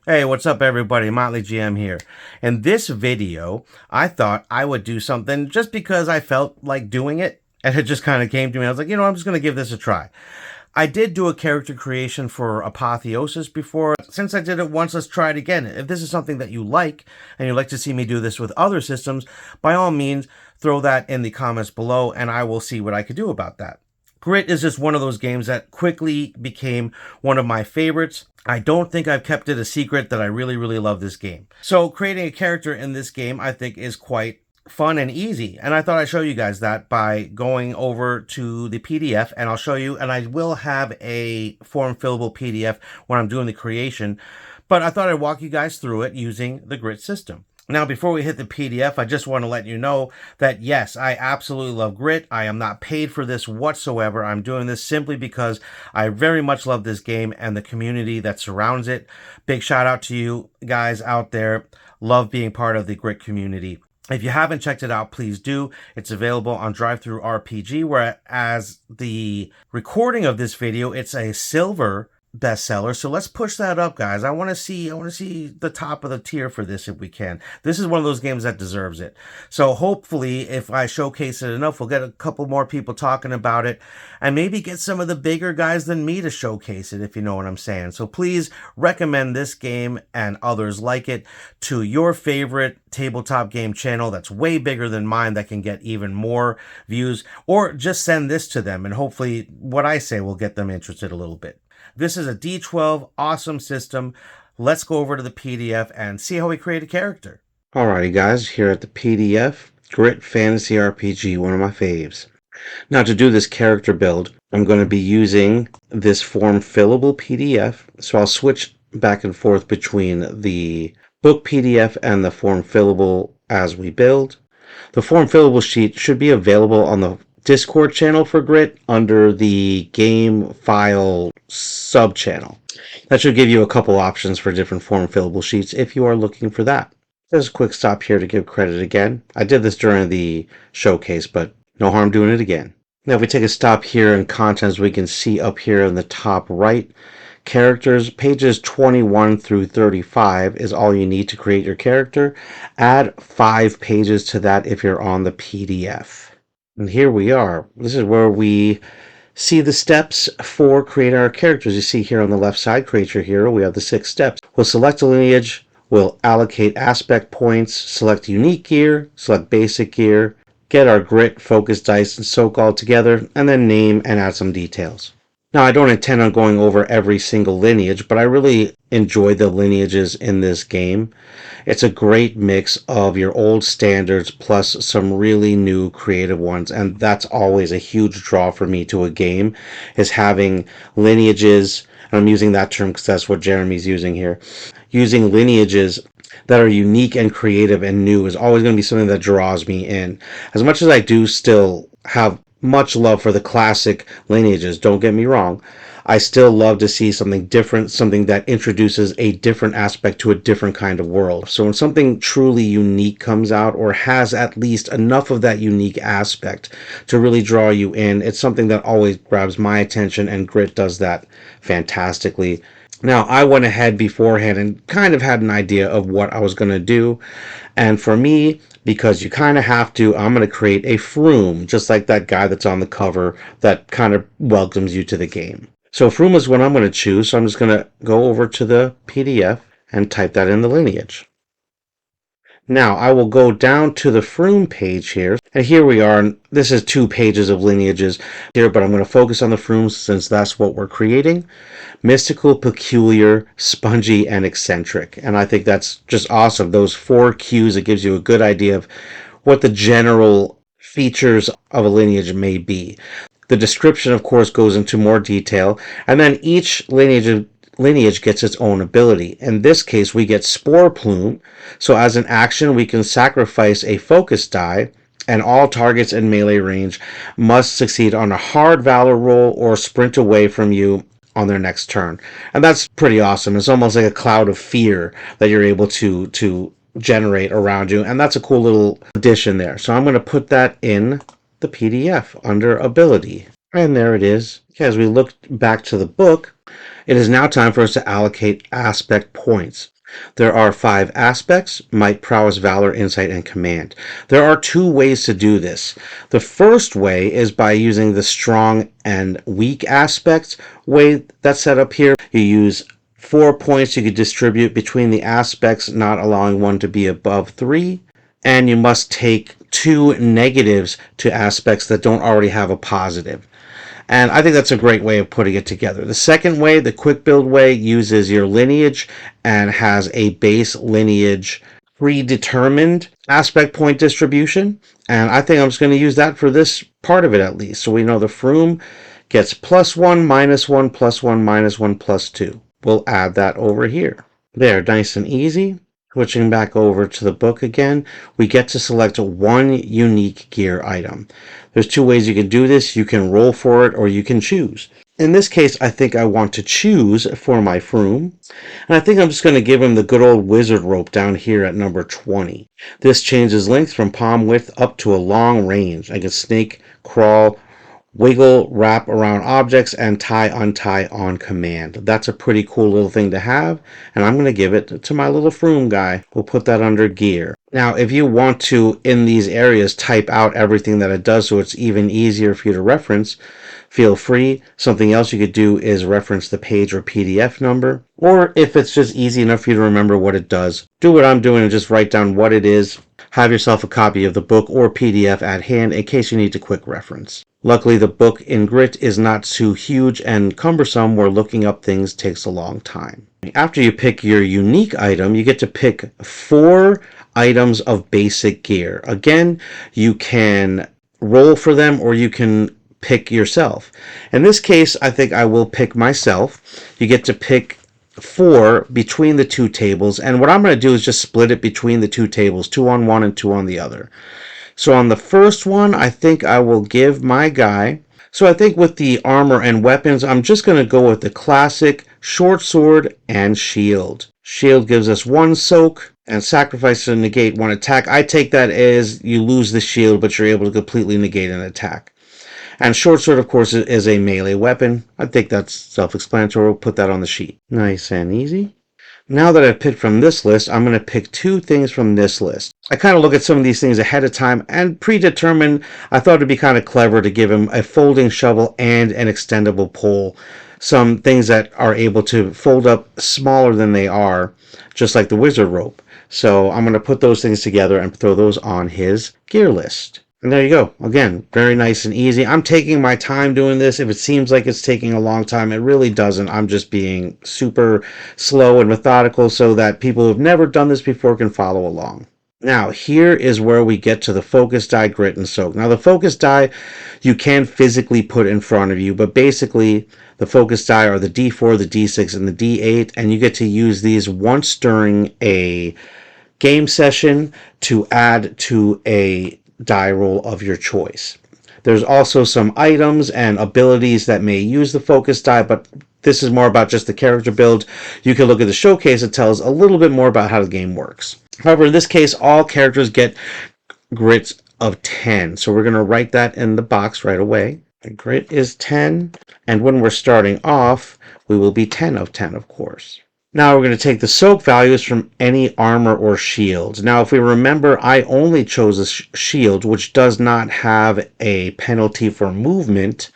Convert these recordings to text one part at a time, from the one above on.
Hey, what's up everybody? Motley GM here. In this video, I thought I would do something just because I felt like doing it, and it just kind of came to me. I was like, I'm just going to give this a try. I did do a character creation for Apotheosis before. Since I did it once, let's try it again. If this is something that you like, and you'd like to see me do this with other systems, by all means, throw that in the comments below, and I will see what I could do about that. Grit is just one of those games that quickly became one of my favorites. I don't think I've kept it a secret that I really, really love this game. So creating a character in this game, I think, is quite fun and easy. And I thought I'd show you guys that by going over to the PDF, and I'll show you, and I will have a form fillable PDF when I'm doing the creation. But I thought I'd walk you guys through it using the Grit system. Now, before we hit the PDF, I just want to let you know that, yes, I absolutely love Grit. I am not paid for this whatsoever. I'm doing this simply because I very much love this game and the community that surrounds it. Big shout out to you guys out there. Love being part of the Grit community. If you haven't checked it out, please do. It's available on Drive-Thru RPG, whereas the recording of this video, it's a silver bestseller. So let's push that up, guys. I want to see the top of the tier for this if we can. This is one of those games that deserves it. So hopefully, if I showcase it enough, we'll get a couple more people talking about it, and maybe get some of the bigger guys than me to showcase it, if you know what I'm saying. So please recommend this game and others like it to your favorite tabletop game channel that's way bigger than mine, that can get even more views, or just send this to them, and hopefully what I say will get them interested a little bit. This is a D12 awesome system. Let's go over to the PDF and see how we create a character. Alrighty guys, here at the PDF, Grit Fantasy RPG, one of my faves. Now to do this character build, I'm going to be using this form fillable PDF. So I'll switch back and forth between the book PDF and the form fillable as we build. The form fillable sheet should be available on the Discord channel for Grit under the game file sub channel. That should give you a couple options for different form fillable sheets if you are looking for that. There's a quick stop here to give credit again. I did this during the showcase, but no harm doing it again. Now if we take a stop here in contents, we can see up here in the top right, characters, pages 21 through 35 is all you need to create your character. Add 5 pages to that if you're on the PDF. And here we are. This is where we see the steps for creating our characters. You see here on the left side, create your hero. We have the 6 steps. We'll select a lineage. We'll allocate aspect points, select unique gear, select basic gear, get our grit, focus dice, and soak all together, and then name and add some details. Now, I don't intend on going over every single lineage, but I really enjoy the lineages in this game. It's a great mix of your old standards plus some really new creative ones, and that's always a huge draw for me to a game, is having lineages, and I'm using that term because that's what Jeremy's using here. Using lineages that are unique and creative and new is always going to be something that draws me in. As much as I do still have much love for the classic lineages, don't get me wrong, I still love to see something different, something that introduces a different aspect to a different kind of world. So when something truly unique comes out, or has at least enough of that unique aspect to really draw you in, it's something that always grabs my attention, and Grit does that fantastically. Now, I went ahead beforehand and kind of had an idea of what I was going to do. And for me, because you kind of have to, I'm going to create a Froom, just like that guy that's on the cover that kind of welcomes you to the game. So Froom is what I'm going to choose. So I'm just going to go over to the PDF and type that in the lineage. Now, I will go down to the Froom page here, and here we are. This is 2 pages of lineages here, but I'm going to focus on the Frooms since that's what we're creating. Mystical, peculiar, spongy, and eccentric. And I think that's just awesome. Those 4 cues, it gives you a good idea of what the general features of a lineage may be. The description, of course, goes into more detail, and then each lineage gets its own ability. In this case, we get Spore Plume. So as an action, we can sacrifice a focus die, and all targets in melee range must succeed on a hard valor roll or sprint away from you on their next turn. And that's pretty awesome. It's almost like a cloud of fear that you're able to generate around you, and that's a cool little addition there. So I'm going to put that in the PDF under ability, and there it is. As we look back to the book, it is now time for us to allocate aspect points. There are 5 aspects: might, prowess, valor, insight, and command. There are 2 ways to do this. The first way is by using the strong and weak aspects way that's set up here. You use 4 points you could distribute between the aspects, not allowing one to be above 3. And you must take 2 negatives to aspects that don't already have a positive. And I think that's a great way of putting it together. The second way, the quick build way, uses your lineage and has a base lineage predetermined aspect point distribution. And I think I'm just going to use that for this part of it at least. So we know the Froom gets +1, -1, +1, -1, +2. We'll add that over here. There, nice and easy. Switching back over to the book again, we get to select 1 unique gear item. There's 2 ways you can do this. You can roll for it or you can choose. In this case, I think I want to choose for my Froom. And I think I'm just going to give him the good old wizard rope down here at number 20. This changes length from palm width up to a long range. I can snake, crawl, wiggle, wrap around objects, and tie, untie on command. That's a pretty cool little thing to have, and I'm going to give it to my little Froom guy. We'll put that under gear. Now, if you want to, in these areas, type out everything that it does so it's even easier for you to reference, feel free. Something else you could do is reference the page or PDF number, or if it's just easy enough for you to remember what it does, do what I'm doing and just write down what it is. Have yourself a copy of the book or PDF at hand in case you need to quick reference. Luckily, the book in Grit is not too huge and cumbersome where looking up things takes a long time. After you pick your unique item, you get to pick 4 items of basic gear. Again, you can roll for them or you can pick yourself. In this case, I think I will pick myself. You get to pick 4 between the 2 tables, and what I'm going to do is just split it between the 2 tables, 2 on one and 2 on the other. So on the first one, I think I will give my guy. So I think with the armor and weapons, I'm just going to go with the classic short sword and shield. Shield gives us 1 soak and sacrifice to negate 1 attack. I take that as you lose the shield, but you're able to completely negate an attack. And short sword, of course, is a melee weapon. I think that's self-explanatory. We'll put that on the sheet. Nice and easy. Now that I've picked from this list, I'm going to pick 2 things from this list. I kind of look at some of these things ahead of time and predetermine. I thought it'd be kind of clever to give him a folding shovel and an extendable pole. Some things that are able to fold up smaller than they are, just like the wizard rope. So I'm going to put those things together and throw those on his gear list. And there you go. Again, very nice and easy. I'm taking my time doing this. If it seems like it's taking a long time, it really doesn't. I'm just being super slow and methodical so that people who've never done this before can follow along. Now, here is where we get to the focus die, grit, and soak. Now, the focus die you can physically put in front of you, but basically the focus die are the D4, the D6, and the D8, and you get to use these once during a game session to add to a die roll of your choice. There's also some items and abilities that may use the focus die, but this is more about just the character build. You can look at the showcase. It tells a little bit more about how the game works. However, in this case, all characters get grits of 10. So we're going to write that in the box right away. The grit is 10. And when we're starting off, we will be 10 of 10, of course. Now we're going to take the soak values from any armor or shields. Now if we remember, I only chose a shield, which does not have a penalty for movement.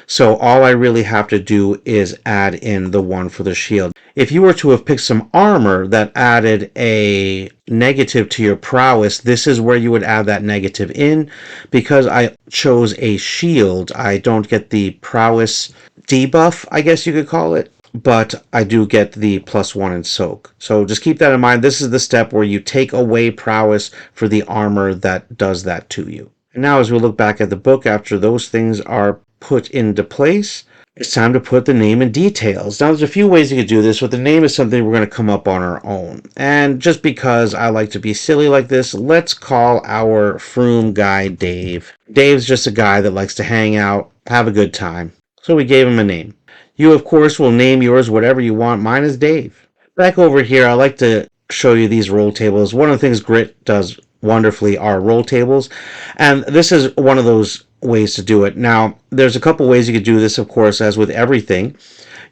So all I really have to do is add in the 1 for the shield. If you were to have picked some armor that added a negative to your prowess, this is where you would add that negative in. Because I chose a shield, I don't get the prowess debuff, I guess you could call it. But I do get the +1 in soak. So just keep that in mind. This is the step where you take away prowess for the armor that does that to you. And now as we look back at the book, after those things are put into place, it's time to put the name and details. Now there's a few ways you could do this, but the name is something we're going to come up on our own. And just because I like to be silly like this, let's call our Froom guy Dave. Dave's just a guy that likes to hang out, have a good time. So we gave him a name. You, of course, will name yours whatever you want. Mine is Dave. Back over here, I like to show you these roll tables. One of the things Grit does wonderfully are roll tables. And this is one of those ways to do it. Now, there's a couple ways you could do this, of course, as with everything.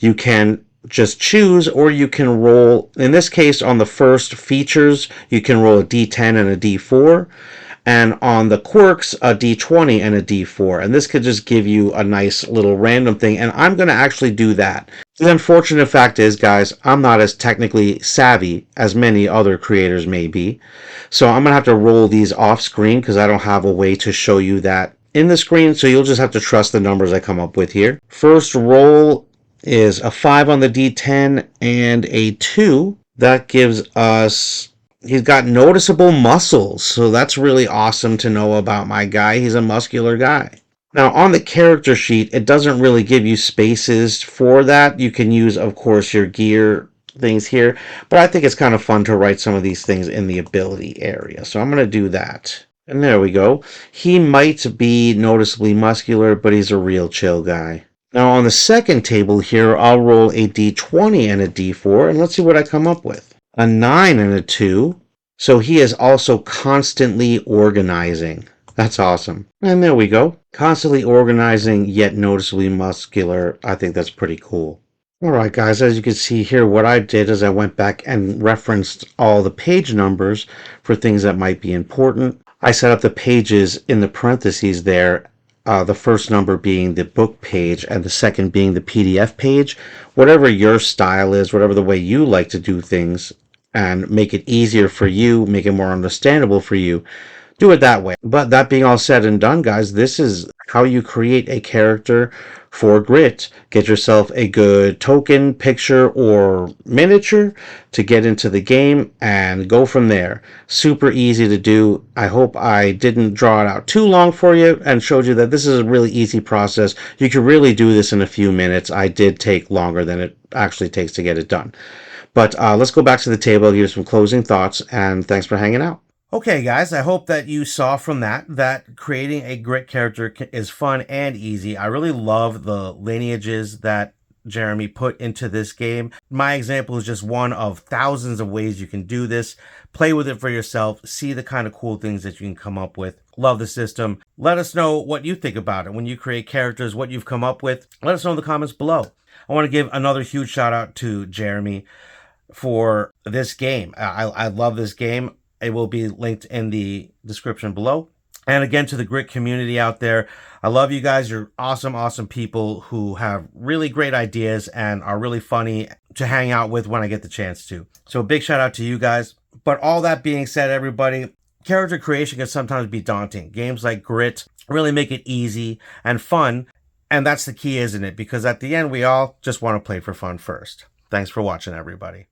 You can just choose, or you can roll, in this case, on the first features, you can roll a D10 and a D4, and on the quirks, a D20 and a D4. And this could just give you a nice little random thing, and I'm going to actually do that. The unfortunate fact is, guys, I'm not as technically savvy as many other creators may be, so I'm going to have to roll these off screen because I don't have a way to show you that in the screen, so you'll just have to trust the numbers I come up with here. First roll is a 5 on the D10 and a 2. That gives us, he's got noticeable muscles, so that's really awesome to know about my guy. He's a muscular guy. Now, on the character sheet, it doesn't really give you spaces for that. You can use, of course, your gear things here, but I think it's kind of fun to write some of these things in the ability area, so I'm going to do that. And there we go. He might be noticeably muscular, but he's a real chill guy. Now, on the second table here, I'll roll a D20 and a D4, and let's see what I come up with. A 9 and a 2, so he is also constantly organizing. That's awesome. And there we go. Constantly organizing, yet noticeably muscular. I think that's pretty cool. Alright guys, as you can see here, what I did is I went back and referenced all the page numbers for things that might be important. I set up the pages in the parentheses there, the first number being the book page and the second being the PDF page. Whatever your style is, whatever the way you like to do things, and make it easier for you, make it more understandable for you, do it that way. But that being all said and done, guys, this is how you create a character for Grit. Get yourself a good token, picture, or miniature to get into the game and go from there. Super easy to do. I hope I didn't draw it out too long for you and showed you that this is a really easy process. You can really do this in a few minutes. I did take longer than it actually takes to get it done. But let's go back to the table, give you some closing thoughts, and thanks for hanging out. Okay, guys, I hope that you saw from that creating a Grit character is fun and easy. I really love the lineages that Jeremy put into this game. My example is just one of thousands of ways you can do this. Play with it for yourself. See the kind of cool things that you can come up with. Love the system. Let us know what you think about it when you create characters, what you've come up with. Let us know in the comments below. I want to give another huge shout out to Jeremy for this game. I love this game. It will be linked in the description below. And again, to the Grit community out there, I love you guys. You're awesome, awesome people who have really great ideas and are really funny to hang out with when I get the chance to. So a big shout out to you guys. But all that being said, everybody, character creation can sometimes be daunting. Games like Grit really make it easy and fun. And that's the key, isn't it? Because at the end, we all just want to play for fun first. Thanks for watching, everybody.